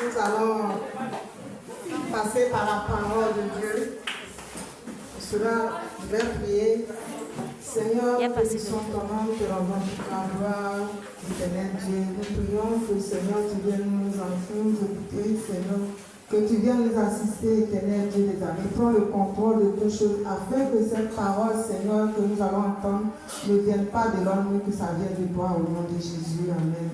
Nous allons passer par la parole de Dieu. Pour cela, je vais prier. Seigneur, nous bénissons ton nom, te rendons toute la gloire, éternel Dieu. Nous prions que, Seigneur, tu viennes nous écouter, Seigneur. Que tu viennes nous assister, éternel Dieu des armées. Prends le contrôle de toutes choses, afin que cette parole, Seigneur, que nous allons entendre, ne vienne pas de l'homme, mais que ça vienne de toi, au nom de Jésus. Amen.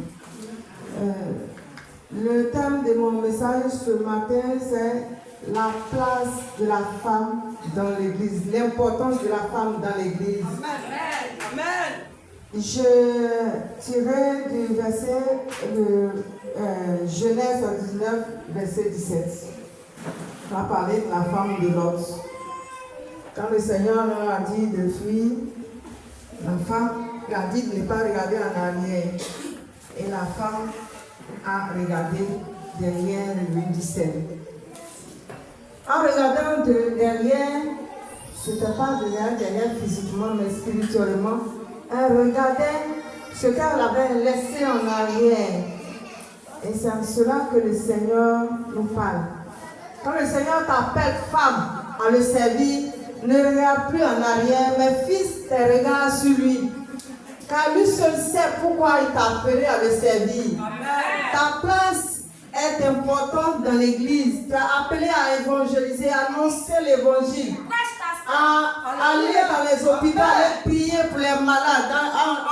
Le thème de mon message ce matin, c'est la place de la femme dans l'Église, l'importance de la femme dans l'Église. Amen. Amen. Je tirais du verset de Genèse 19, verset 17. On va parler de la femme de Lot. Quand le Seigneur leur a dit de fuir, la femme a dit de ne pas regarder en arrière. Et la femme a regardé derrière lui du sel. En regardant derrière, ce n'était pas derrière physiquement, mais spirituellement, elle regardait ce qu'elle avait laissé en arrière. Et c'est en cela que le Seigneur nous parle. Quand le Seigneur t'appelle femme à le servir, ne regarde plus en arrière, mais fixe tes regards sur lui. Car lui seul sait pourquoi il t'a appelé à le servir. Amen. Ta place est importante dans l'église. Tu as appelé à évangéliser, à annoncer l'évangile, à aller dans les hôpitaux, à prier pour les malades,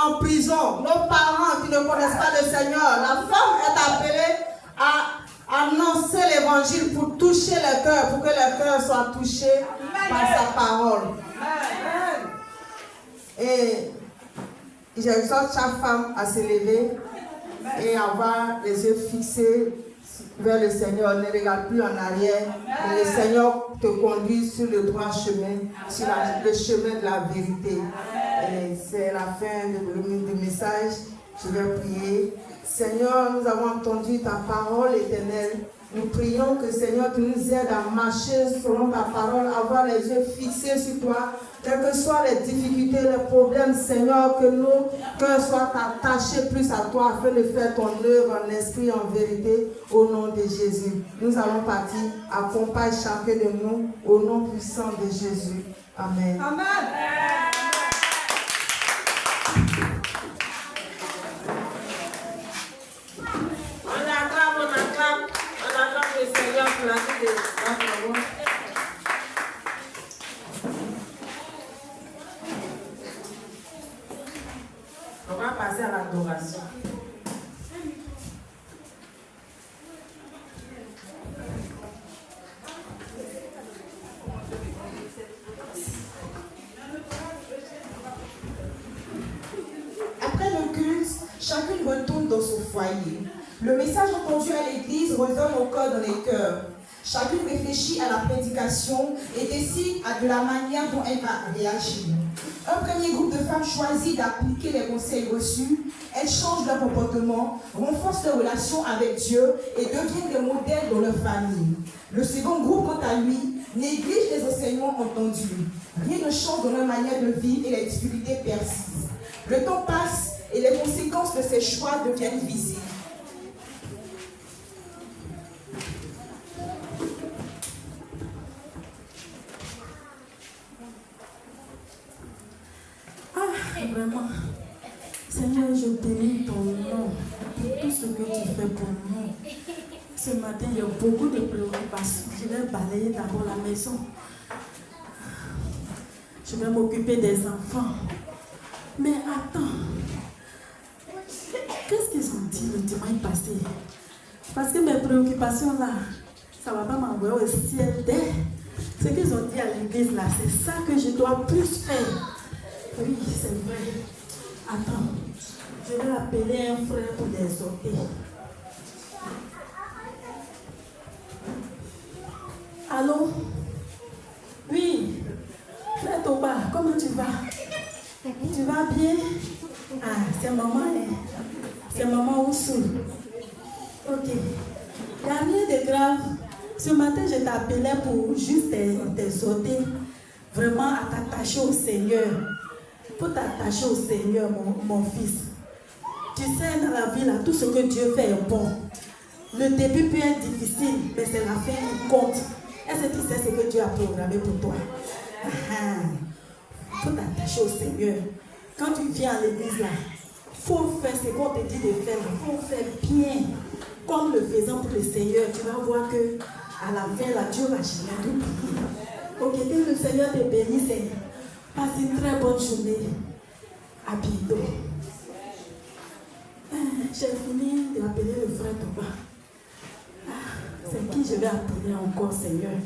en prison. Nos parents qui ne connaissent pas le Seigneur, la femme est appelée à annoncer l'évangile pour toucher le cœur, pour que le cœur soit touché par sa parole. Amen. Et j'exhorte chaque femme à se lever et avoir les yeux fixés vers le Seigneur. Ne regarde plus en arrière. Mais le Seigneur te conduit sur le droit chemin, sur le chemin de la vérité. Et c'est la fin du message. Je vais prier. Seigneur, nous avons entendu ta parole éternelle. Nous prions que Seigneur, tu nous aides à marcher selon ta parole, à avoir les yeux fixés sur toi. Quelles que soient les difficultés, les problèmes, Seigneur, que nos cœurs soient attachés plus à toi afin de faire ton œuvre en esprit, en vérité, au nom de Jésus. Nous allons partir. Accompagne chacun de nous au nom puissant de Jésus. Amen. Amen. On acclame le Seigneur pour la vie de notre roi. On va passer à l'adoration. Après le culte, chacune retourne dans son foyer. Le message entendu à l'église résonne encore dans les cœurs. Chacune réfléchit à la prédication et décide de la manière dont elle va réagir. Un premier groupe de femmes choisit d'appliquer les conseils reçus. Elles changent leur comportement, renforcent leur relation avec Dieu et deviennent des modèles dans leur famille. Le second groupe, quant à lui, néglige les enseignements entendus. Rien ne change dans leur manière de vivre et les difficultés persistent. Le temps passe et les conséquences de ces choix deviennent visibles. Vraiment, Seigneur, je bénis ton nom pour tout ce que tu fais pour nous. Ce matin, il y a beaucoup de préoccupations. Je vais balayer d'abord la maison. Je vais m'occuper des enfants. Mais attends, qu'est-ce qu'ils ont dit le dimanche passé? Parce que mes préoccupations là, ça ne va pas m'envoyer au ciel dès ce qu'ils ont dit à l'église là. C'est ça que je dois plus faire. Oui, c'est vrai. Attends, je vais appeler un frère pour l'exhorter. Allô? Oui. Frère Toba, comment tu vas? Tu vas bien? Ah, c'est maman, hein? C'est maman Oussou. Ok. Il n'y a rien de grave. Ce matin, je t'appelais pour juste t'exhorter vraiment à t'attacher au Seigneur. Pour t'attacher au Seigneur, mon fils. Tu sais, dans la vie, là, tout ce que Dieu fait est bon. Le début peut être difficile, mais c'est la fin qui compte. Est-ce que tu sais ce que Dieu a programmé pour toi? Il faut t'attacher au Seigneur. Quand tu viens à l'église là, il faut faire ce qu'on te dit de faire. Il faut faire bien. Comme le faisant pour le Seigneur, tu vas voir que à la fin là, Dieu va jamais t'oublier. Ok, que le Seigneur te bénisse. Passe une très bonne journée. À bientôt. J'ai fini d'appeler le frère Toba. C'est qui je vais appeler encore, Seigneur?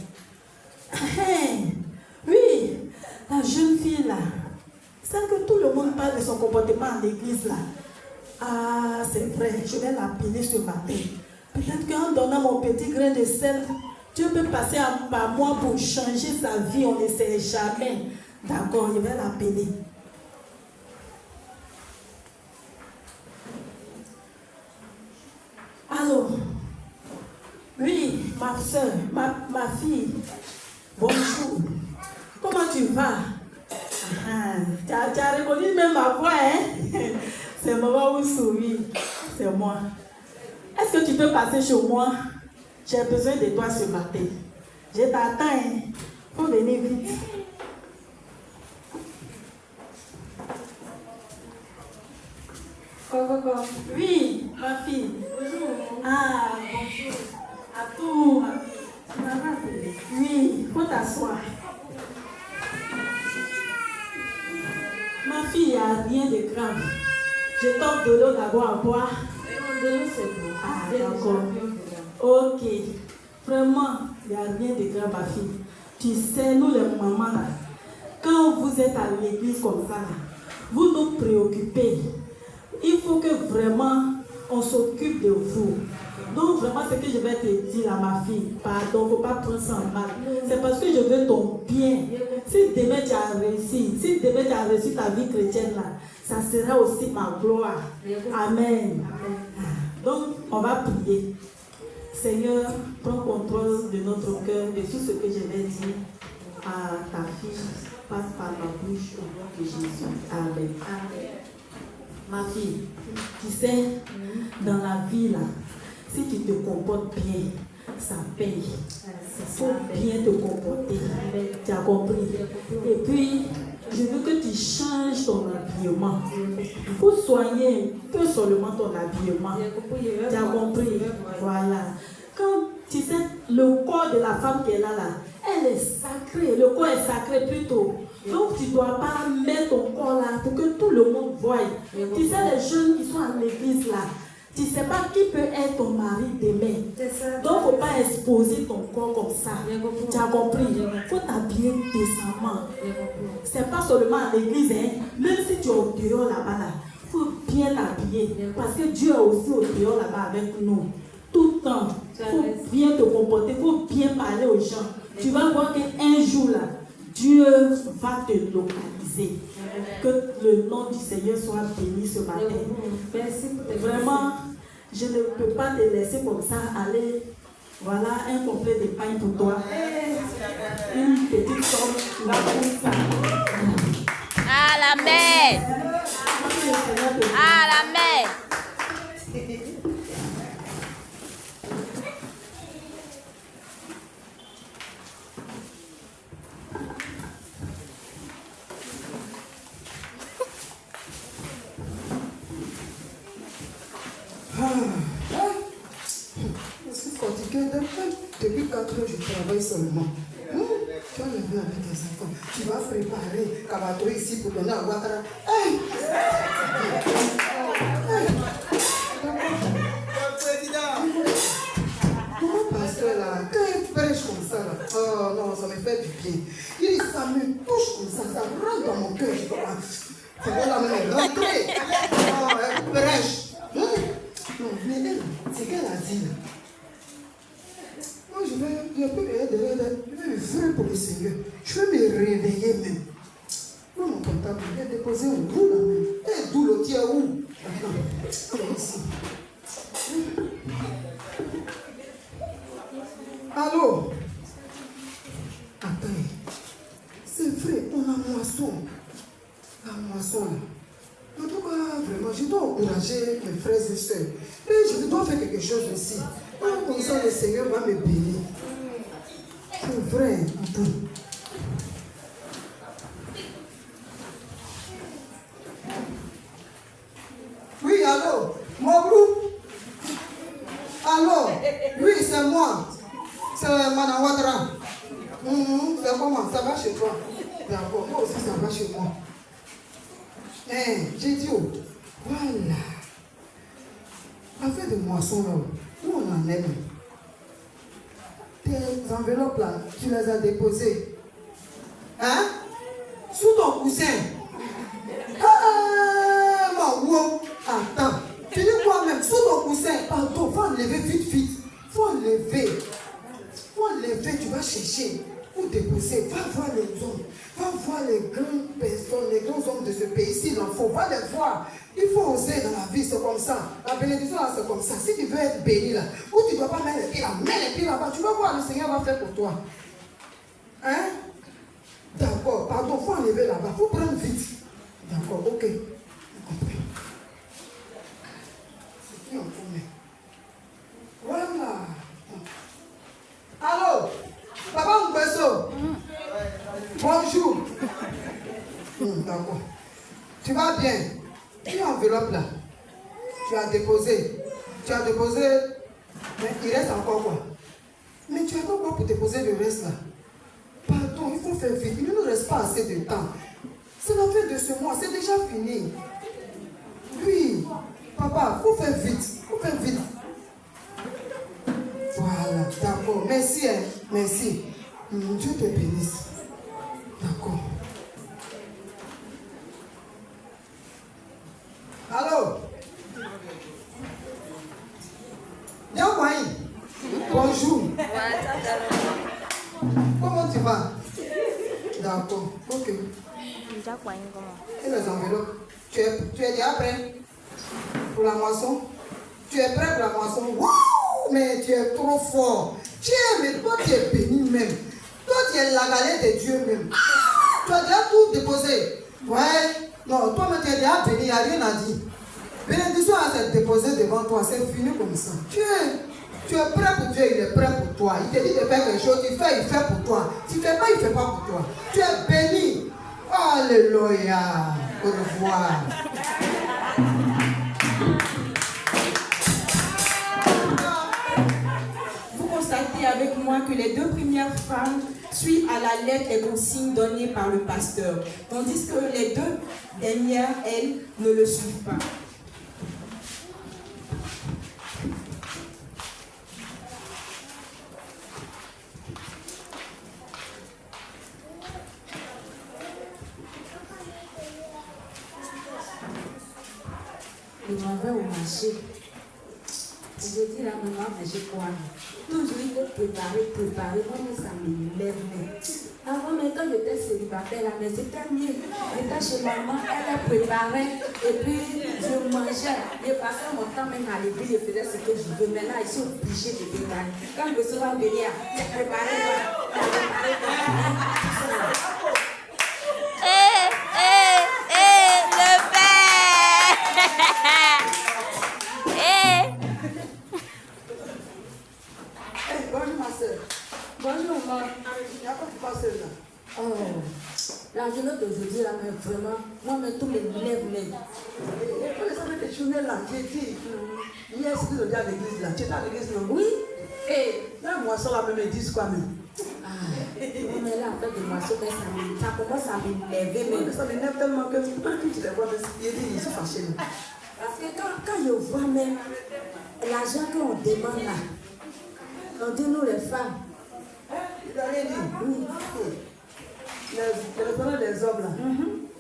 Oui, la jeune fille là, celle que tout le monde parle de son comportement à l'église là. Ah, c'est vrai, je vais l'appeler ce matin. Peut-être qu'en donnant mon petit grain de sel, Dieu peut passer par moi pour changer sa vie, on ne sait jamais. D'accord, je vais l'appeler. Allô? Oui, ma soeur, ma fille. Bonjour. Comment tu vas? Tu as reconnu même ma voix, hein? C'est maman Oussou, oui. C'est moi. Est-ce que tu peux passer chez moi? J'ai besoin de toi ce matin. Je t'attends, hein? Faut venir vite. Oui, ma fille. Bonjour. Ah, bonjour. À tout, ma fille. Oui, faut t'asseoir. Ma fille, il n'y a rien de grave. Je t'offre de l'eau d'abord à boire. De l'eau, c'est bon. Ah, d'accord. Ok. Vraiment, il n'y a rien de grave, ma fille. Tu sais, nous les mamans, là, quand vous êtes à l'église comme ça, là, vous nous préoccupez. Il faut que vraiment on s'occupe de vous. Donc vraiment ce que je vais te dire à ma fille, pardon, il ne faut pas prendre ça en mal. C'est parce que je veux ton bien. Si demain tu as réussi, si demain tu as reçu ta vie chrétienne là, ça sera aussi ma gloire. Amen. Donc on va prier. Seigneur, prends contrôle de notre cœur, de tout ce que je vais dire à ta fille. Passe par ma bouche au nom de Jésus. Amen. Ma fille, tu sais, dans la vie là, si tu te comportes bien, ça paye. Il faut bien te comporter. Tu as compris? Et puis, je veux que tu changes ton habillement. Il faut soigner un peu seulement ton habillement. Tu as compris? Voilà. Quand tu sais, le corps de la femme qui est là, elle est sacrée. Le corps est sacré plutôt. Donc tu ne dois pas mettre ton corps là pour que tout le monde voie. Tu sais, les jeunes qui sont à l'église là, tu ne sais pas qui peut être ton mari demain. Donc il ne faut pas exposer ton corps comme ça. Tu as compris? Il faut t'habiller décemment. Ce n'est pas seulement à l'église, hein. Même si tu es au dehors là-bas, il faut bien t'habiller. Parce que Dieu est aussi au dehors là-bas avec nous. Tout le temps, il faut bien te comporter, il faut bien parler aux gens. Tu vas voir qu'un jour là, Dieu va te localiser. Que le nom du Seigneur soit béni ce matin. Vraiment, je ne peux pas te laisser comme ça aller. Voilà un complet de pain pour toi. Une petite somme, la pour ça. À la mer. À la mer. Je suis fatiguée. Depuis 4 heures, je travaille seulement. Tu vas lever avec tes enfants. Tu vas préparer Kabato ici pour donner à Ouattara. Comment pasteur là, quand il prêche comme ça là, oh non, ça me fait du bien. Il dit, ça me touche comme ça rentre dans mon cœur. Je dis, ça va la même rentrer. Oh, elle prêche. Non, mais elle, c'est qu'elle a dit là. Moi, je peux me faire pour le Seigneur. Je vais me réveiller même. Moi, mon portable, il est déposé où là même. Et d'où le tien où? C'est ici. Allô? Attends. C'est vrai, on a moisson. La moisson là. En tout cas, vraiment, je dois encourager mes frères et sœurs. Et je dois faire quelque chose aussi. Comme ça, le Seigneur va me bénir. C'est vrai, tout. Oui, allô, Mobrou. Allô, oui, c'est moi. C'est Madame Ouattara. C'est comment? Ça va chez toi? D'accord, moi aussi ça va chez moi. J'ai dit, voilà. Affaire de moisson là, où on en est? Tes enveloppes là, tu les as déposées. Hein? Sous ton coussin. Mon attends. Tu dis quoi même? Sous ton coussin. Pardon, faut enlever vite. Faut enlever. Tu vas chercher. Pour déposer, va voir les hommes, va voir les grandes personnes, les grands hommes de ce pays-ci, il en faut, va les voir. Il faut oser dans la vie, c'est comme ça. La bénédiction là, c'est comme ça. Si tu veux être béni là, ou tu ne dois pas mettre les pieds là, mets les pieds là-bas, tu vas voir, le Seigneur va faire pour toi. Hein? D'accord, pardon, il faut enlever là-bas, il faut prendre vite. D'accord, ok. C'est qui en premier? Voilà. Allô? Papa Mbesso. Bonjour. D'accord. Tu vas bien? Tu as enveloppe là. Tu as déposé. Mais il reste encore quoi? Mais tu as pas quoi pour déposer le reste là? Pardon, il faut faire vite. Il ne nous reste pas assez de temps. C'est la fin de ce mois. C'est déjà fini. Oui. Papa, il faut faire vite. Voilà, d'accord. Merci, hein. Merci. Dieu te bénisse. D'accord. Allô? Diamoui. Bonjour. Comment tu vas? D'accord. Ok. Et les enveloppes? Tu es déjà prêt pour la moisson? Tu es prêt pour la moisson? Wouh! Mais tu es trop fort. Mais toi tu es béni même. Toi tu es la galette de Dieu même. Tu as déjà tout déposé. Ouais. Non, toi tu es déjà béni, il n'y a rien à dire. Bénédiction à s'être déposée devant toi, c'est fini comme ça. Tu es prêt pour Dieu, il est prêt pour toi. Il te dit de faire quelque chose, il fait pour toi. Tu ne fais pas, il ne fait pas pour toi. Tu es béni. Alléluia. Au revoir. Constatez avec moi que les deux premières femmes suivent à la lettre les consignes données par le pasteur, tandis que les deux dernières, elles, ne le suivent pas. Je m'en vais au marché. Je dis la maman, mais j'ai quoi? Toujours il faut préparer. Moi, ça m'élève. Avant, mais quand j'étais célibataire, mais c'était mieux. J'étais chez maman, elle préparait. Et puis, je mangeais. Je passais mon temps même à l'église, je faisais ce que je veux. Mais là, je suis obligée de préparer. Quand je suis venir, j'ai préparé. Le père. Bonjour ma soeur. Bonjour, maman. Il n'y a pas de passer là. Oh, la journée d'aujourd'hui, là, mais vraiment, moi, mais tout me lève, mais. Et quand les hommes étaient journées là, j'ai dit, hier, c'était le à l'église là. Tu étais à l'église non? Oui. Et là, moi, ça va me dire quoi même? Mais là, en fait, de moisson, ça commence à m'énerver. Mais ça m'énerve tellement que quand tu les vois, ils sont fâchés. Parce que quand je vois même l'argent qu'on demande là, on dit nous les femmes. Il a rien dit. Oui. Les représentants des hommes là,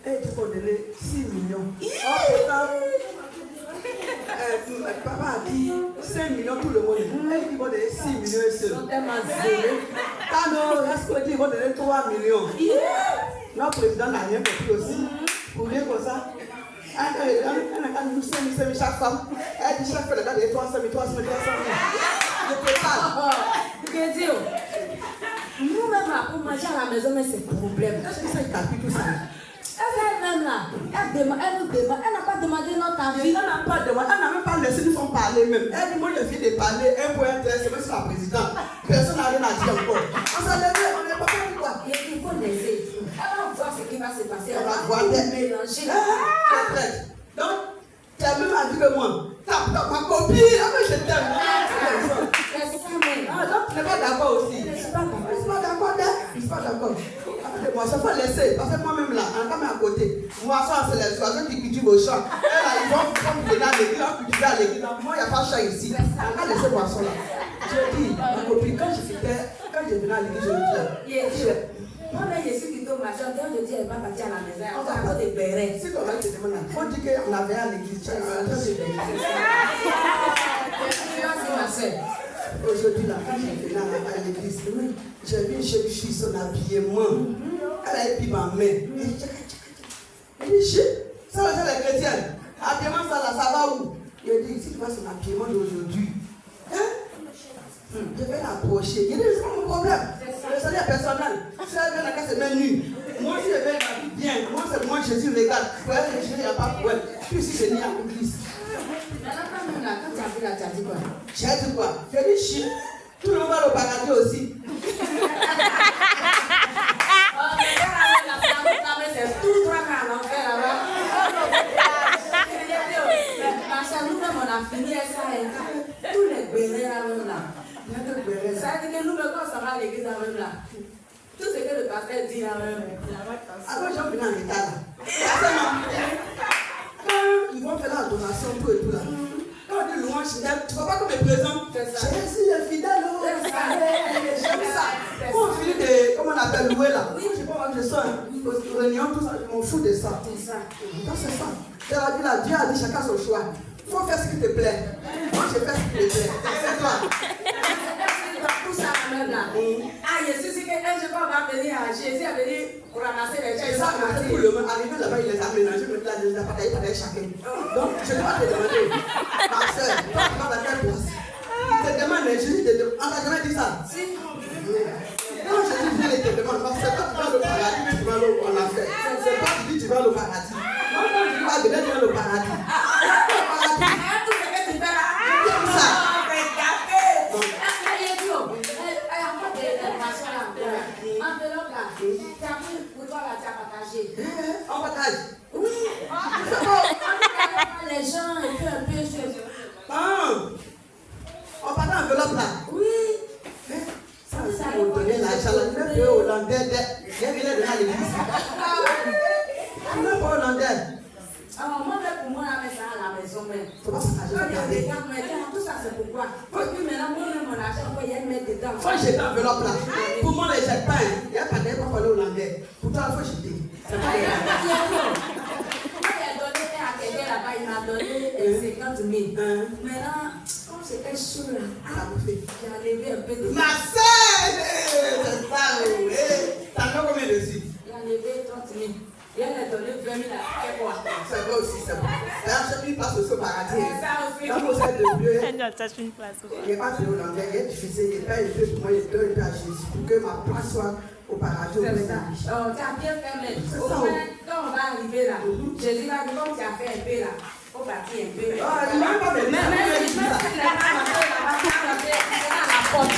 et tu peux donner 6 millions. Papa a dit 5 millions tout le monde. Il va donner 6 millions seul. Ils sont tellement zélés. Ah non, est-ce que tu vas donner 3 millions? Notre président n'a rien compris aussi. Pour rien comme ça. Elle a nous 5 000 chaque femme. Elle dit chaque fois, elle a des 300 000. Je prépare. Je dis, nous-mêmes, pour manger à la maison, mais c'est problème. Est-ce que ça, il calcule tout ça? Elle-même là, elle nous demande, elle n'a pas demandé notre avis. Elle n'a pas demandé, elle n'a même pas laissé nous faire parler même. Elle dit, moi je viens de parler, un point intéressé, même sur la présidente. Personne n'a rien à dire encore. On s'est levé, on n'est pas fait quoi. Il faut laisser. Elle va voir ce qui va se passer. Elle va voir mélanger. Donc, tu as même avis que moi. Ma copine, je t'aime. Donc, tu n'es pas d'accord aussi. Je ne suis pas d'accord. Je ne suis pas d'accord. Moi, je peux laisser. Parce que moi-même là, on va à côté. Moi, ça, c'est les oiseaux qui cultivent au champ. Ils vont venir à l'église, ils vont cultiver à l'église. Moi, il n'y a pas de chat ici. On va laisser poisson là. Je dis, ma copine, quand je venais à l'église, je dis, moi-même, je suis plutôt machin. Quand je dis, elle va partir à la maison, on va avoir des bérets. Si ton mari te demande, on dit qu'on avait à l'église, tu as un train de aujourd'hui, là, quand je venais à l'église, j'ai vu une jeune fille, son habillement. Elle a épris ma main. Elle dit, ça va être les chrétiennes. Habillement, ça va où? Il a dit, si tu vois son habillement d'aujourd'hui, je vais l'approcher. Il dit, c'est pas mon problème. Le salaire personnel. Si elle vient à la casse, elle met nue. Moi, si je vais m'habiller bien, moi, c'est moi, Jésus regarde. Pour elle, Jésus, il n'y a pas pour elle. Puis si je n'y a pas l'église. Quand tu as vu là, tu as dit quoi? J'ai dit quoi? J'ai dit chien. Tout le monde va au paradis aussi. C'est tout droit à l'enfer là-bas. Nous-mêmes, on a fini ça. Tous les bérets là. Ça veut dire que nous, quand ça va à l'église même là, tout ce que le pasteur dit là même. Alors, j'ai venu en état là. Ils vont faire la donation, tout et tout là. Quand on dit louange, tu ne vois pas comme les présents. Jésus est fidèle. J'aime ça. Quand on finit de, comment on appelle, louer là. Je ne sais pas, moi je sors aux réunions, tout ça, je m'en fous de ça. C'est ça. Donc c'est ça. Dieu a dit chacun son choix. Il faut faire ce qui te plaît. Moi je fais ce qui me plaît. C'est toi. Tout ça même là. Ah, Jésus, c'est qu'un jour on va venir à Jésus à venir pour ramasser les gens. C'est ça, tout le monde arrivé là-bas, il les a mélangés, mais là, il les a pas taillés chacun. Donc, je ne vais pas te demander, ma soeur, toi, tu vas dans quelle place? Il te demande, Jésus te demande. On t'a jamais dit ça? Si. Quand Jésus vient et te demande, parce que toi, tu vas au paradis, mais tu vas au enfer. C'est toi qui dis tu vas au paradis. Moi, quand tu vas venir, tu vas au paradis. Tout ce que tu fais là. Comme ça. On partage. Oui. Les gens, un peu. On partage enveloppe là. Oui. Ça, on donner l'argent là. Le peu hollandais, il vient de l'église. Le peu hollandais. Alors, moi, pour moi, la maison à la maison, mais. Faut pas partager. Tout ça, c'est pourquoi. Et puis maintenant, moi-même, mon argent, il y a une mettre dedans. Faut jeter l'enveloppe là. Pour moi, les jette pas. Il n'y a pas d'air pour parler hollandais. Pourtant, il faut jeter. Il a donné à quelqu'un là-bas, il m'a donné 50 000. Maintenant, comme c'était chaud là, j'ai enlevé un peu de. Ma sœur, c'est ça, oui. T'as encore combien de si? J'ai enlevé 30 000. Il a donné 20 000 à quoi? C'est bon aussi, c'est bon. D'ailleurs, chaque fois, passe au paradis. Ça aussi. Quand vous êtes de Dieu, Elle doit t'acheter une place. il n'y a pas de hollandais, il est difficile. Il paye un peu pour moi, il donne un peu à Jésus pour que ma place soit au paradis. C'est ça. Oh, tu as bien fait, mais au moins, quand on va arriver là, Jésus va dire, comme tu as fait un peu là, il faut partir un peu. Ah, il n'a pas de Mais si les gens à la porte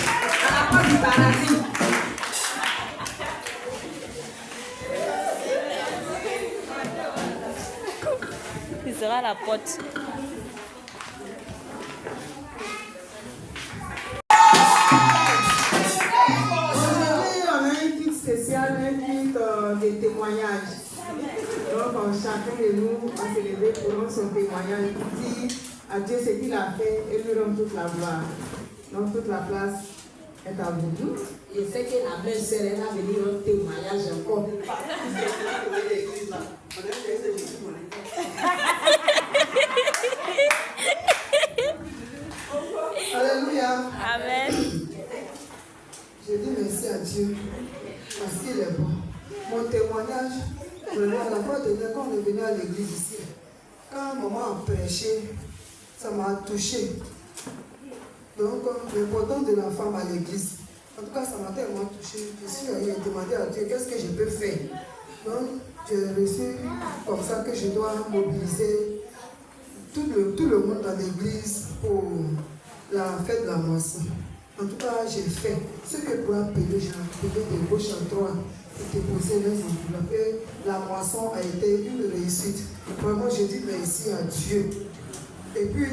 du paradis. Il sera à la porte. Aujourd'hui, on a un kit spécial, un kit de témoignage. Donc, chacun de nous va se lever pour rendre son témoignage, pour dire à Dieu ce qu'il a fait et lui rendre toute la gloire. Donc, toute la place est à vous. Je sais que la belle sœur, elle va venir rendre témoignage encore. Alléluia. Amen. Je dis merci à Dieu parce qu'il est bon. Mon témoignage, vraiment, la fois dernière, quand on est venu à l'église ici, quand maman a prêché, ça m'a touché. Donc, l'importance de la femme à l'église, en tout cas, ça m'a tellement touché. Je suis allée demander à Dieu qu'est-ce que je peux faire. Donc, j'ai reçu comme ça que je dois mobiliser tout le monde dans l'église pour la fête de la moisson. En tout cas, j'ai fait ce que pour appeler, j'ai appelé de gauche à droite et déposer les enveloppes. Et la moisson a été une réussite. Vraiment, j'ai dit merci à Dieu. Et puis,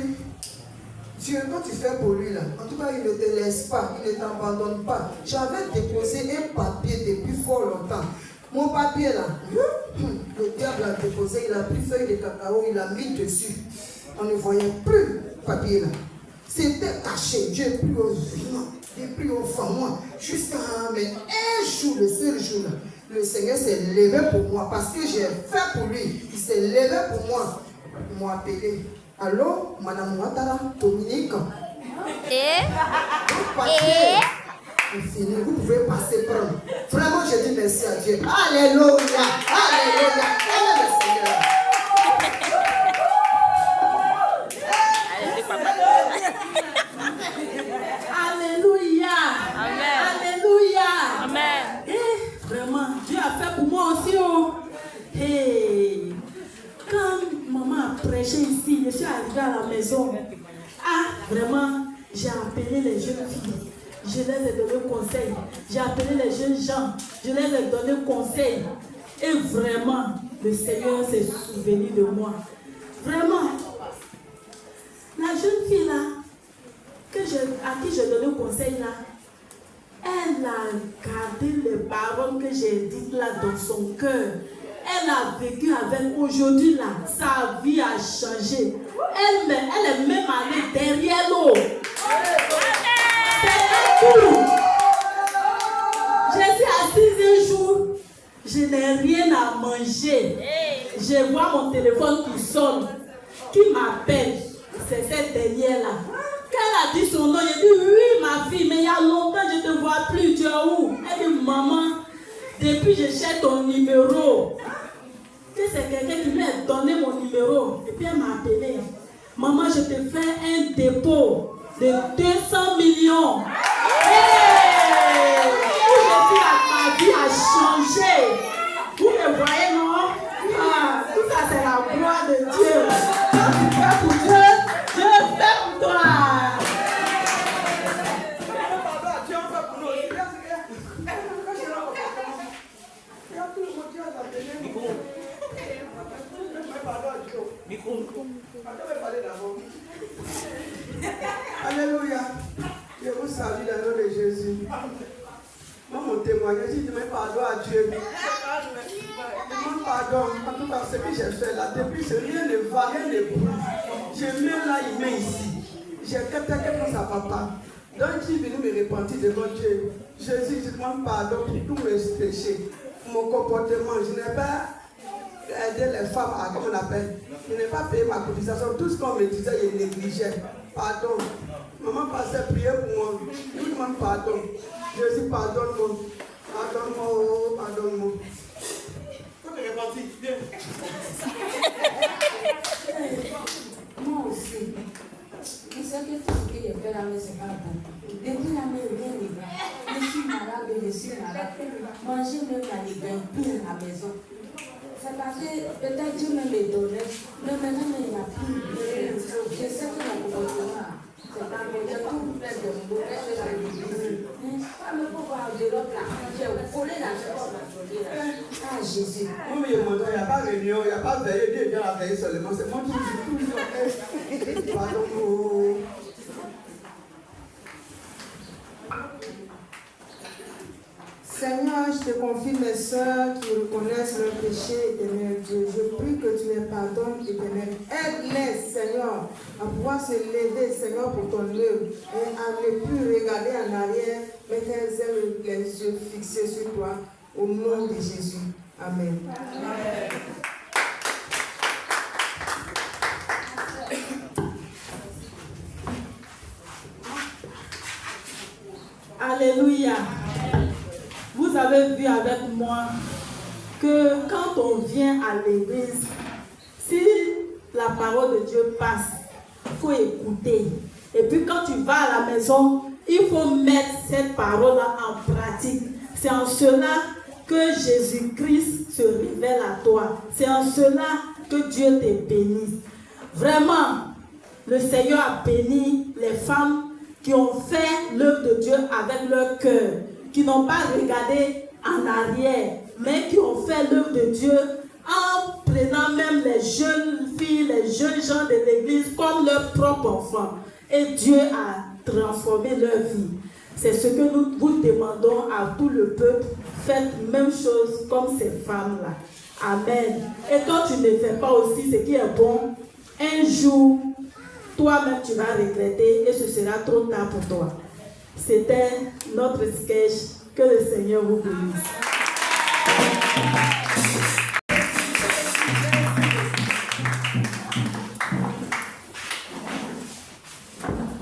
Dieu, quand tu fais pour lui, là, en tout cas, il ne te laisse pas, il ne t'abandonne pas. J'avais déposé un papier depuis fort longtemps. Mon papier là, le diable a déposé, il a pris feuille de cacao, il a mis dessus. On ne voyait plus le papier là. C'était caché. J'ai pris au vin, j'ai pris au fond, moi, jusqu'à un jour, le seul jour là. Le Seigneur s'est levé pour moi parce que j'ai fait pour lui. Il s'est levé pour moi. Ils m'ont appelé. Allô, Madame Ouattara, Dominique. C'est fini, vous pouvez passer prendre. Vraiment, je dis merci à Dieu. Alléluia. Alléluia. Amen, le Seigneur. Alléluia. Amen. Alléluia. Amen. Eh, vraiment, Dieu a fait pour moi aussi. Oh. Hey. Quand maman a prêché ici, je suis arrivée à la maison. Ah, vraiment, j'ai appelé les jeunes filles. Je les ai donné conseil. J'ai appelé les jeunes gens. Je les ai donné conseil. Et vraiment, le Seigneur s'est souvenu de moi. Vraiment. La jeune fille là, à qui je donnais conseil là, elle a gardé les paroles que j'ai dites là dans son cœur. Elle a vécu avec aujourd'hui là. Sa vie a changé. Elle est même allée derrière l'eau. C'est un coup. Je suis assise un jour. Je n'ai rien à manger. Je vois mon téléphone qui sonne. Qui m'appelle. C'est cette dernière là. Quand elle a dit son nom, j'ai dit oui ma fille, mais il y a longtemps je ne te vois plus. Tu es où? Elle dit maman, depuis je cherche ton numéro. Que c'est quelqu'un qui lui a donné mon numéro. Et puis elle m'a appelé. Maman, je te fais un dépôt de 200 millions. Hey! Ma vie a changé. Vous me voyez, non? Ah, tout ça, c'est la gloire de Dieu. Quand tu fais pour Dieu, Dieu fait pour toi. Alléluia. Je vous salue dans le nom de Jésus. Moi, mon témoignage, je demande pardon à Dieu. Je demande pardon. En tout cas, ce que j'ai fait là, depuis ce rien ne va, rien ne bouge. Je mets là, il met ici. J'ai quelqu'un comme ça, papa. Donc, je suis venu me repentir devant Dieu. Jésus, je demande pardon pour tous mes péchés, mon comportement. Je n'ai pas aidé les femmes à, comment on appelle, je n'ai pas payé ma cotisation. Tout ce qu'on me disait, je négligeais. Pardon. Maman passait prier pour moi. Je lui demande pardon. Jésus, pardonne-moi. Pardonne-moi, oh, pardonne-moi. Quand tu es reparti, viens. Moi aussi. Mais c'est que tout ce que j'ai fait là, c'est pas bon. Depuis la maison, rien ne va. Je suis malade. Manger même la liberté à la maison. C'est parce que peut-être Dieu me les donnait. Mais maintenant, il n'y a plus. Je sais que mon comportement, c'est pas bon. J'ai tout fait de mon côté de la l'église. Ah, mais pourquoi de l'autre là? J'ai collé la chose. Ah, Jésus. Moi, il n'y a pas de réunion, il n'y a pas de veille. Dieu vient la veille seulement. C'est moi toujours. Pardon. Seigneur, je te confie mes soeurs qui reconnaissent leur péché, éternel Dieu. Je prie que tu les pardonnes, éternel. Aide-les, Seigneur, à pouvoir se lever, Seigneur, pour ton œuvre et à ne plus regarder en arrière, mais qu'elles aient les yeux fixés sur toi. Au nom de Jésus. Amen. Amen. Alléluia. Vous avez vu avec moi que quand on vient à l'église, si la parole de Dieu passe, il faut écouter. Et puis quand tu vas à la maison, il faut mettre cette parole-là en pratique. C'est en cela que Jésus-Christ se révèle à toi. C'est en cela que Dieu te bénisse. Vraiment, le Seigneur a béni les femmes qui ont fait l'œuvre de Dieu avec leur cœur, qui n'ont pas regardé en arrière, mais qui ont fait l'œuvre de Dieu en prenant même les jeunes filles, les jeunes gens de l'église comme leurs propres enfants. Et Dieu a transformé leur vie. C'est ce que nous vous demandons à tout le peuple. Faites même chose comme ces femmes-là. Amen. Et quand tu ne fais pas aussi ce qui est bon, un jour, toi-même tu vas regretter et ce sera trop tard pour toi. C'était notre sketch. Que le Seigneur vous bénisse.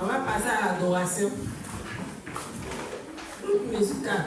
On va passer à l'adoration. Groupe musical.